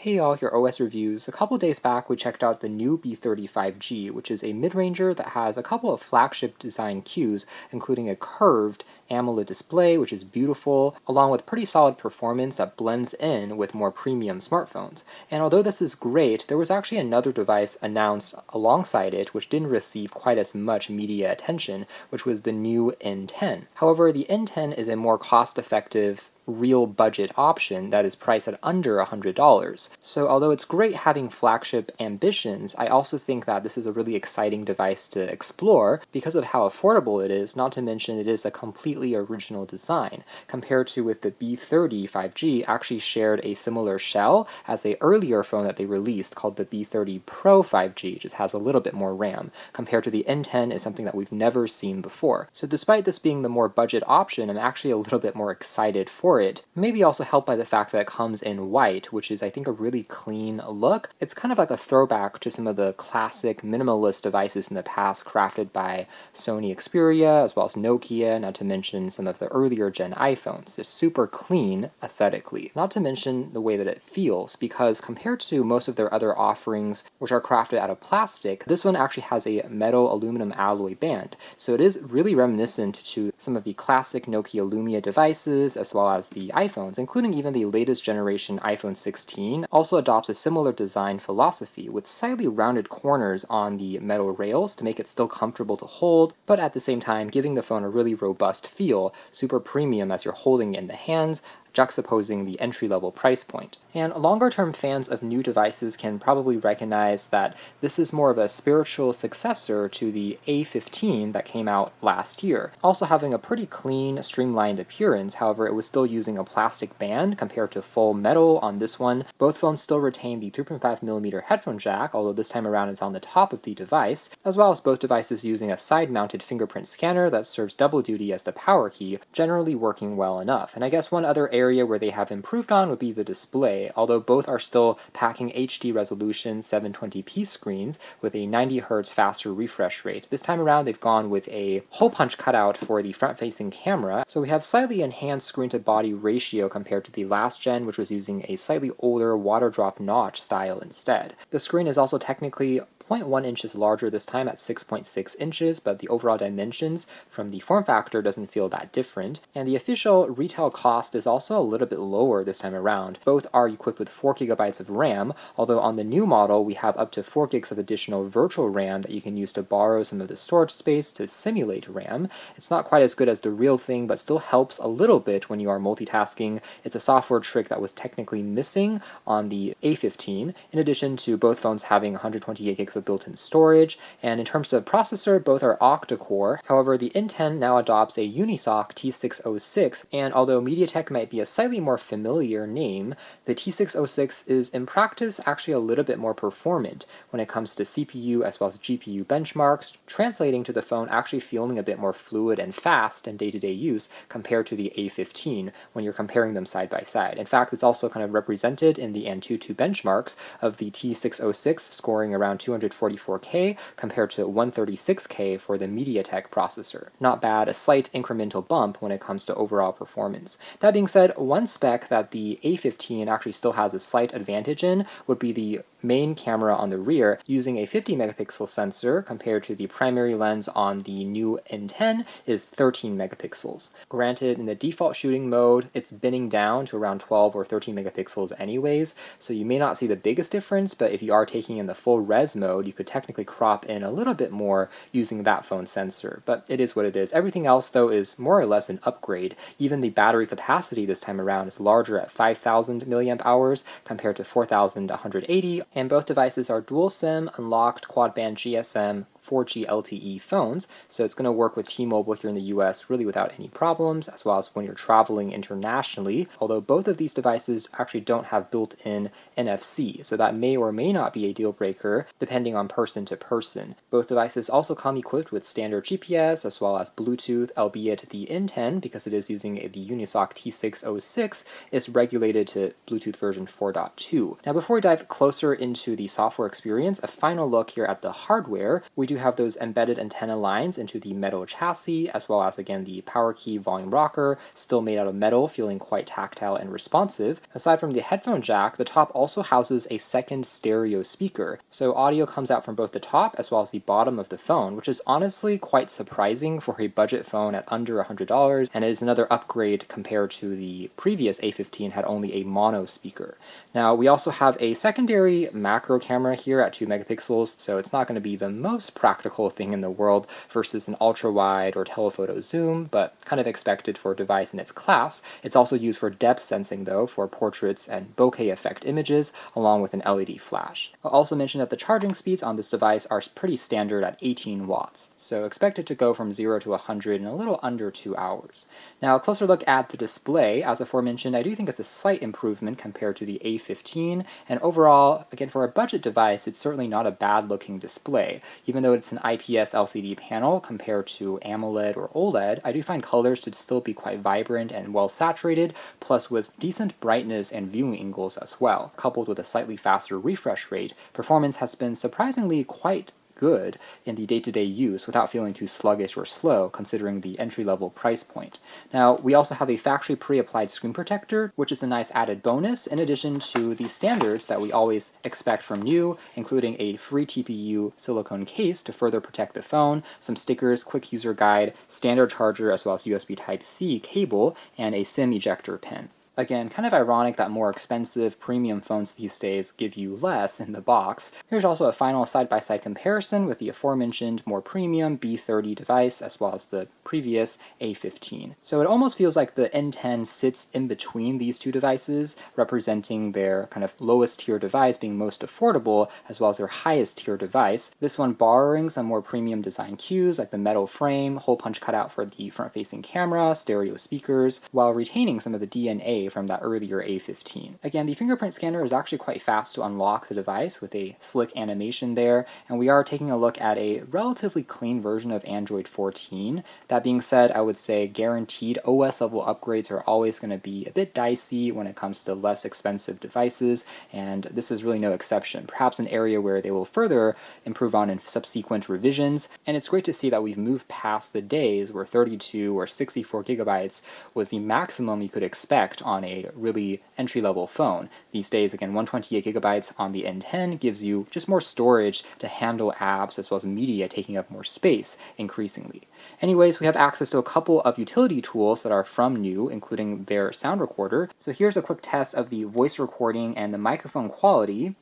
Hey all, your OS reviews. A couple days back we checked out the new B35G, which is a mid-ranger that has a couple of flagship design cues, including a curved AMOLED display, which is beautiful, along with pretty solid performance that blends in with more premium smartphones. And although this is great, there was actually another device announced alongside it which didn't receive quite as much media attention, which was the new N10. However, the N10 is a more cost-effective real budget option that is priced at under $100. So although it's great having flagship ambitions, I also think that this is a really exciting device to explore because of how affordable it is, not to mention it is a completely original design, compared to with the B30 5G actually shared a similar shell as a earlier phone that they released called the B30 Pro 5G, just has a little bit more RAM, compared to the N10 is something that we've never seen before. So despite this being the more budget option, I'm actually a little bit more excited for it. Maybe also helped by the fact that it comes in white, which is I think a really clean look. It's kind of like a throwback to some of the classic minimalist devices in the past crafted by Sony Xperia as well as Nokia, not to mention some of the earlier gen iPhones. It's super clean aesthetically. Not to mention the way that it feels, because compared to most of their other offerings which are crafted out of plastic, this one actually has a metal aluminum alloy band. So it is really reminiscent to some of the classic Nokia Lumia devices as well as the iPhones, including even the latest generation iPhone 16, also adopts a similar design philosophy with slightly rounded corners on the metal rails to make it still comfortable to hold, but at the same time giving the phone a really robust feel, super premium as you're holding it in the hands, juxtaposing the entry-level price point. And longer-term fans of new devices can probably recognize that this is more of a spiritual successor to the A15 that came out last year. Also having a pretty clean, streamlined appearance, however it was still using a plastic band compared to full metal on this one. Both phones still retain the 3.5mm headphone jack, although this time around it's on the top of the device, as well as both devices using a side-mounted fingerprint scanner that serves double duty as the power key, generally working well enough. And I guess one other area where they have improved on would be the display, although both are still packing HD resolution 720p screens with a 90Hz faster refresh rate. This time around they've gone with a hole punch cutout for the front-facing camera, so we have slightly enhanced screen-to-body ratio compared to the last gen, which was using a slightly older water drop notch style instead. The screen is also technically 0.1 inches larger this time at 6.6 inches, but the overall dimensions from the form factor doesn't feel that different. And the official retail cost is also a little bit lower this time around. Both are equipped with 4GB of RAM, although on the new model we have up to 4GB of additional virtual RAM that you can use to borrow some of the storage space to simulate RAM. It's not quite as good as the real thing, but still helps a little bit when you are multitasking. It's a software trick that was technically missing on the A15, in addition to both phones having 128GB of built-in storage, and in terms of processor, both are Octa-core. However, the N10 now adopts a Unisoc T606, and although MediaTek might be a slightly more familiar name, the T606 is in practice actually a little bit more performant when it comes to CPU as well as GPU benchmarks, translating to the phone actually feeling a bit more fluid and fast in day-to-day use compared to the A15 when you're comparing them side by side. In fact, it's also kind of represented in the Antutu benchmarks of the T606 scoring around 244K compared to 136K for the MediaTek processor. Not bad, a slight incremental bump when it comes to overall performance. That being said, one spec that the A15 actually still has a slight advantage in would be the main camera on the rear, using a 50MP sensor compared to the primary lens on the new N10 is 13MP. Granted, in the default shooting mode, it's binning down to around 12 or 13MP anyways, so you may not see the biggest difference, but if you are taking in the full res mode, you could technically crop in a little bit more using that phone sensor, but it is what it is. Everything else though is more or less an upgrade. Even the battery capacity this time around is larger at 5000 mAh compared to 4180, and both devices are dual SIM, unlocked quad-band GSM, 4G LTE phones, so it's going to work with T-Mobile here in the US really without any problems, as well as when you're traveling internationally, although both of these devices actually don't have built-in NFC, so that may or may not be a deal breaker depending on person to person. Both devices also come equipped with standard GPS as well as Bluetooth, albeit the N10, because it is using the Unisoc T606, is regulated to Bluetooth version 4.2. Now before we dive closer into the software experience, a final look here at the hardware. We do do have those embedded antenna lines into the metal chassis, as well as, again, the power key volume rocker, still made out of metal, feeling quite tactile and responsive. Aside from the headphone jack, the top also houses a second stereo speaker, so audio comes out from both the top as well as the bottom of the phone, which is honestly quite surprising for a budget phone at under $100, and it is another upgrade compared to the previous A15 had only a mono speaker. Now, we also have a secondary macro camera here at 2 megapixels, so it's not going to be the most practical thing in the world versus an ultra-wide or telephoto zoom, but kind of expected for a device in its class. It's also used for depth sensing, though, for portraits and bokeh effect images, along with an LED flash. I'll also mention that the charging speeds on this device are pretty standard at 18 watts, so expect it to go from 0 to 100 in a little under 2 hours. Now, a closer look at the display. As aforementioned, I do think it's a slight improvement compared to the A15, and overall, again, for a budget device, it's certainly not a bad-looking display. Even though it's an IPS LCD panel compared to AMOLED or OLED, I do find colors to still be quite vibrant and well-saturated, plus with decent brightness and viewing angles as well. Coupled with a slightly faster refresh rate, performance has been surprisingly quite good in the day-to-day use without feeling too sluggish or slow, considering the entry-level price point. Now, we also have a factory pre-applied screen protector, which is a nice added bonus, in addition to the standards that we always expect from Nuu, including a free TPU silicone case to further protect the phone, some stickers, quick user guide, standard charger, as well as USB Type-C cable, and a SIM ejector pin. Again, kind of ironic that more expensive premium phones these days give you less in the box. Here's also a final side-by-side comparison with the aforementioned more premium B30 device as well as the previous A15. So it almost feels like the N10 sits in between these two devices, representing their kind of lowest tier device being most affordable as well as their highest tier device. This one borrowing some more premium design cues like the metal frame, hole punch cutout for the front-facing camera, stereo speakers, while retaining some of the DNA from that earlier A15. Again, the fingerprint scanner is actually quite fast to unlock the device with a slick animation there, and we are taking a look at a relatively clean version of Android 14. That being said, I would say guaranteed OS level upgrades are always going to be a bit dicey when it comes to less expensive devices, and this is really no exception. Perhaps an area where they will further improve on in subsequent revisions, and it's great to see that we've moved past the days where 32 or 64 gigabytes was the maximum you could expect on a really entry-level phone. These days, again, 128 gigabytes on the N10 gives you just more storage to handle apps as well as media taking up more space increasingly. Anyways, we have access to a couple of utility tools that are from Nuu, including their sound recorder. So here's a quick test of the voice recording and the microphone quality.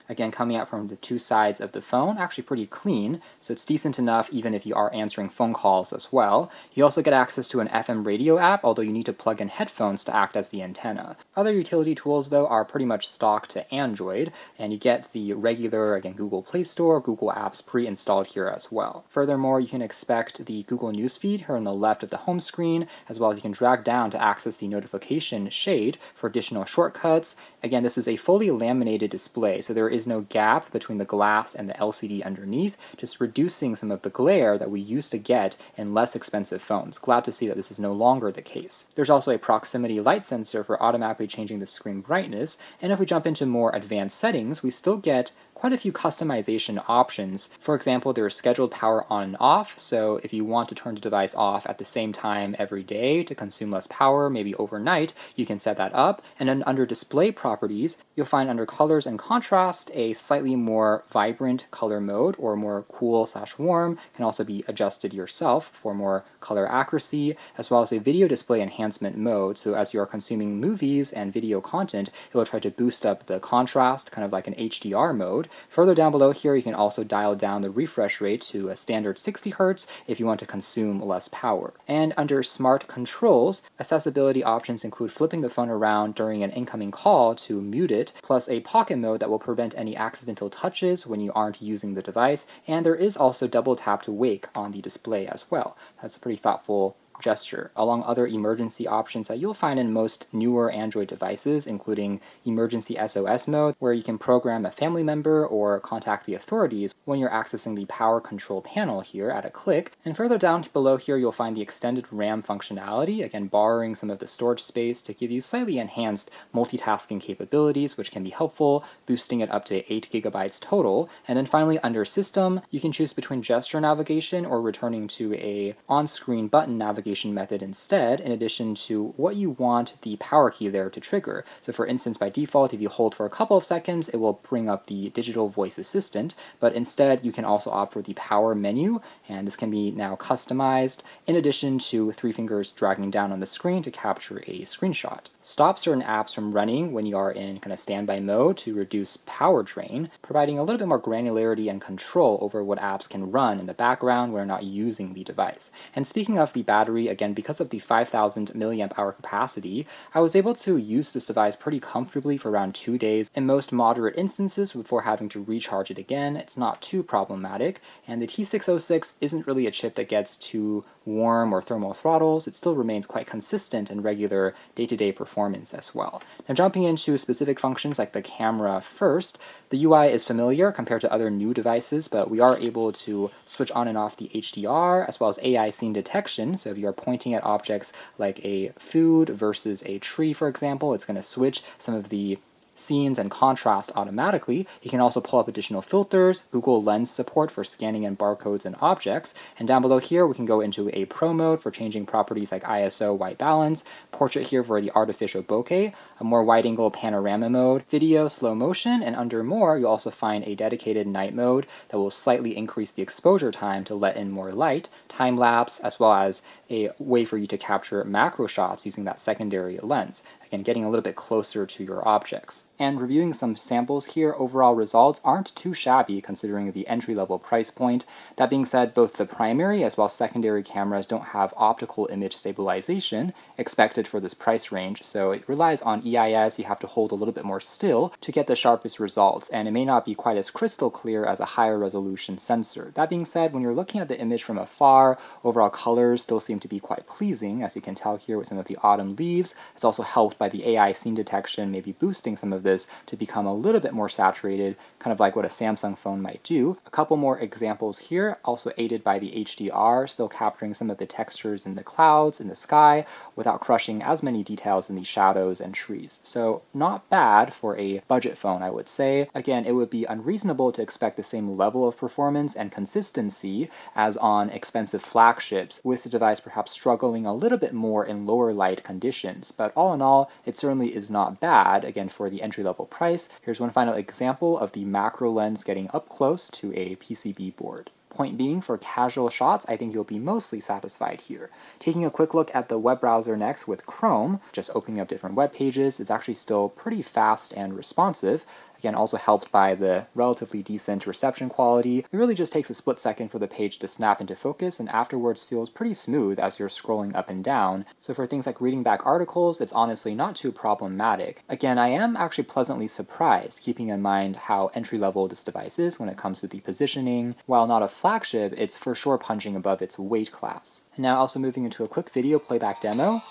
Again, coming out from the two sides of the phone, actually pretty clean, so it's decent enough even if you are answering phone calls as well. You also get access to an FM radio app, although you need to plug in headphones to act as the antenna. Other utility tools, though, are pretty much stock to Android, and you get the regular, again, Google Play Store, Google Apps pre-installed here as well. Furthermore, you can expect the Google Newsfeed here on the left of the home screen, as well as you can drag down to access the notification shade for additional shortcuts. Again, this is a fully laminated display, so there is no gap between the glass and the LCD underneath, just reducing some of the glare that we used to get in less expensive phones. Glad to see that this is no longer the case. There's also a proximity light sensor for automatically changing the screen brightness, and if we jump into more advanced settings, we still get quite a few customization options. For example, there is scheduled power on and off, so if you want to turn the device off at the same time every day to consume less power, maybe overnight, you can set that up. And then under display properties, you'll find under colors and contrast a slightly more vibrant color mode, or more cool/warm can also be adjusted yourself for more color accuracy, as well as a video display enhancement mode. So as you are consuming movies and video content, it will try to boost up the contrast, kind of like an HDR mode. Further down below here, you can also dial down the refresh rate to a standard 60 Hz if you want to consume less power. And under smart controls, accessibility options include flipping the phone around during an incoming call to mute it, plus a pocket mode that will prevent any accidental touches when you aren't using the device, and there is also double tap to wake on the display as well. That's a pretty thoughtful gesture, along other emergency options that you'll find in most newer Android devices, including emergency SOS mode, where you can program a family member or contact the authorities when you're accessing the power control panel here at a click. And further down below here, you'll find the extended RAM functionality, again borrowing some of the storage space to give you slightly enhanced multitasking capabilities, which can be helpful, boosting it up to 8 gigabytes total. And then finally, under System, you can choose between gesture navigation or returning to a on-screen button navigation method instead, in addition to what you want the power key there to trigger. So for instance, by default, if you hold for a couple of seconds, it will bring up the digital voice assistant, but instead you can also opt for the power menu, and this can be now customized, in addition to 3 fingers dragging down on the screen to capture a screenshot. Stop certain apps from running when you are in kind of standby mode to reduce power drain, providing a little bit more granularity and control over what apps can run in the background when you're not using the device. And speaking of the battery, again, because of the 5,000 milliamp hour capacity, I was able to use this device pretty comfortably for around 2 days in most moderate instances before having to recharge it again. It's not too problematic, and the T606 isn't really a chip that gets too warm or thermal throttles. It still remains quite consistent in regular day-to-day performance as well. Now jumping into specific functions like the camera first, the UI is familiar compared to other new devices, but we are able to switch on and off the HDR as well as AI scene detection. So if you're pointing at objects like a food versus a tree, for example, it's going to switch some of the scenes and contrast automatically. You can also pull up additional filters, Google Lens support for scanning in barcodes and objects, and down below here we can go into a pro mode for changing properties like ISO, white balance, portrait here for the artificial bokeh, a more wide-angle panorama mode, video, slow motion, and under more you'll also find a dedicated night mode that will slightly increase the exposure time to let in more light, time-lapse, as well as a way for you to capture macro shots using that secondary lens, again getting a little bit closer to your objects. And reviewing some samples here, overall results aren't too shabby considering the entry-level price point. That being said, both the primary as well as secondary cameras don't have optical image stabilization expected for this price range, so it relies on EIS. You have to hold a little bit more still to get the sharpest results, and it may not be quite as crystal clear as a higher resolution sensor. That being said, when you're looking at the image from afar, overall colors still seem to be quite pleasing, as you can tell here with some of the autumn leaves. It's also helped by the AI scene detection, maybe boosting some of this to become a little bit more saturated, kind of like what a Samsung phone might do. A couple more examples here, also aided by the HDR, still capturing some of the textures in the clouds, in the sky, without crushing as many details in the shadows and trees. So not bad for a budget phone, I would say. Again, it would be unreasonable to expect the same level of performance and consistency as on expensive flagships, with the device perhaps struggling a little bit more in lower light conditions. But all in all, it certainly is not bad, again, for the entry-level price. Here's one final example of the macro lens getting up close to a PCB board. Point being, for casual shots, I think you'll be mostly satisfied here. Taking a quick look at the web browser next with Chrome, just opening up different web pages, it's actually still pretty fast and responsive. Again, also helped by the relatively decent reception quality. It really just takes a split second for the page to snap into focus, and afterwards feels pretty smooth as you're scrolling up and down. So for things like reading back articles, it's honestly not too problematic. Again, I am actually pleasantly surprised, keeping in mind how entry-level this device is when it comes to the positioning. While not a flagship, it's for sure punching above its weight class. And now also moving into a quick video playback demo.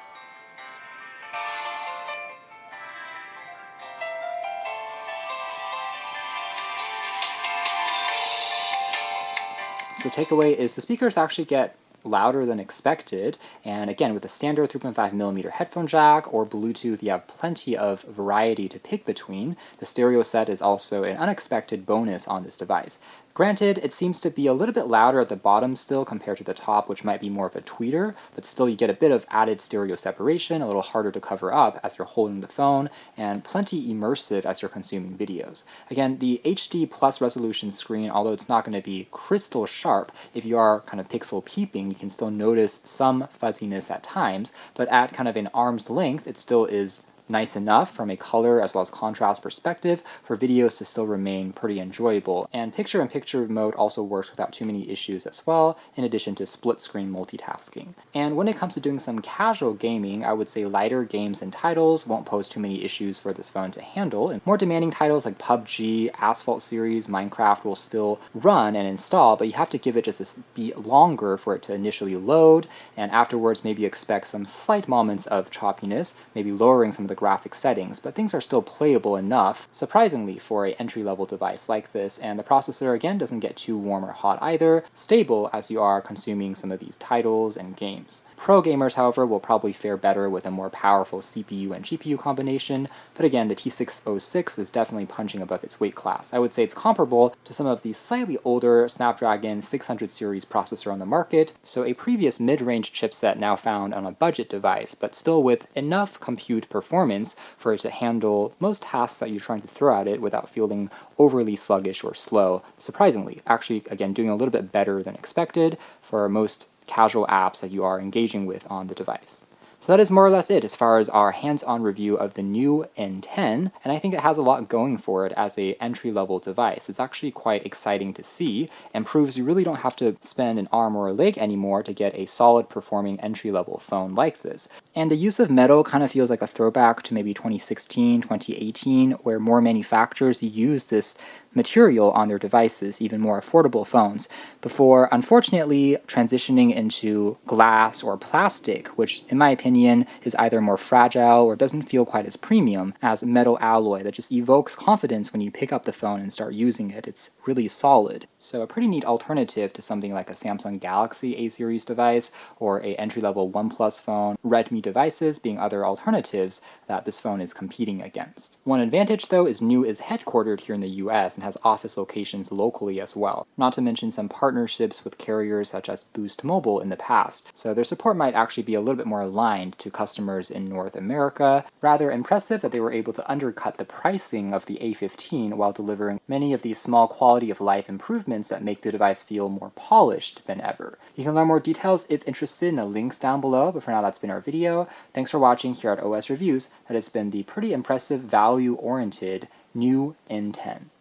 So takeaway is the speakers actually get louder than expected, and again with the standard 3.5mm headphone jack or Bluetooth, you have plenty of variety to pick between. The stereo set is also an unexpected bonus on this device. Granted, it seems to be a little bit louder at the bottom still compared to the top, which might be more of a tweeter, but still you get a bit of added stereo separation, a little harder to cover up as you're holding the phone, and plenty immersive as you're consuming videos. Again, the HD plus resolution screen, although it's not going to be crystal sharp, if you are kind of pixel peeping, you can still notice some fuzziness at times, but at kind of an arm's length, it still is nice enough from a color as well as contrast perspective for videos to still remain pretty enjoyable. And picture-in-picture mode also works without too many issues as well, in addition to split-screen multitasking. And when it comes to doing some casual gaming, I would say lighter games and titles won't pose too many issues for this phone to handle, and more demanding titles like PUBG, Asphalt series, Minecraft will still run and install, but you have to give it just a bit longer for it to initially load, and afterwards maybe expect some slight moments of choppiness, maybe lowering some of the graphic settings, but things are still playable enough, surprisingly, for an entry-level device like this, and the processor again doesn't get too warm or hot either, stable as you are consuming some of these titles and games. Pro gamers, however, will probably fare better with a more powerful CPU and GPU combination, but again, the T606 is definitely punching above its weight class. I would say it's comparable to some of the slightly older Snapdragon 600 series processor on the market, so a previous mid-range chipset now found on a budget device, but still with enough compute performance for it to handle most tasks that you're trying to throw at it without feeling overly sluggish or slow. Surprisingly, actually, again, doing a little bit better than expected for most casual apps that you are engaging with on the device. So that is more or less it as far as our hands-on review of the Nuu N10, and I think it has a lot going for it as an entry-level device. It's actually quite exciting to see, and proves you really don't have to spend an arm or a leg anymore to get a solid performing entry-level phone like this. And the use of metal kind of feels like a throwback to maybe 2016, 2018, where more manufacturers use this material on their devices, even more affordable phones, before unfortunately transitioning into glass or plastic, which in my opinion is either more fragile or doesn't feel quite as premium as metal alloy that just evokes confidence when you pick up the phone and start using it. It's really solid. So a pretty neat alternative to something like a Samsung Galaxy A series device or a entry-level OnePlus phone, Redmi devices being other alternatives that this phone is competing against. One advantage though is Nuu is headquartered here in the US and has office locations locally as well, not to mention some partnerships with carriers such as Boost Mobile in the past, so their support might actually be a little bit more aligned to customers in North America. Rather impressive that they were able to undercut the pricing of the A15 while delivering many of these small quality of life improvements that make the device feel more polished than ever. You can learn more details if interested in the links down below, but for now that's been our video. Thanks for watching here at OS Reviews. That has been the pretty impressive value-oriented Nuu N10.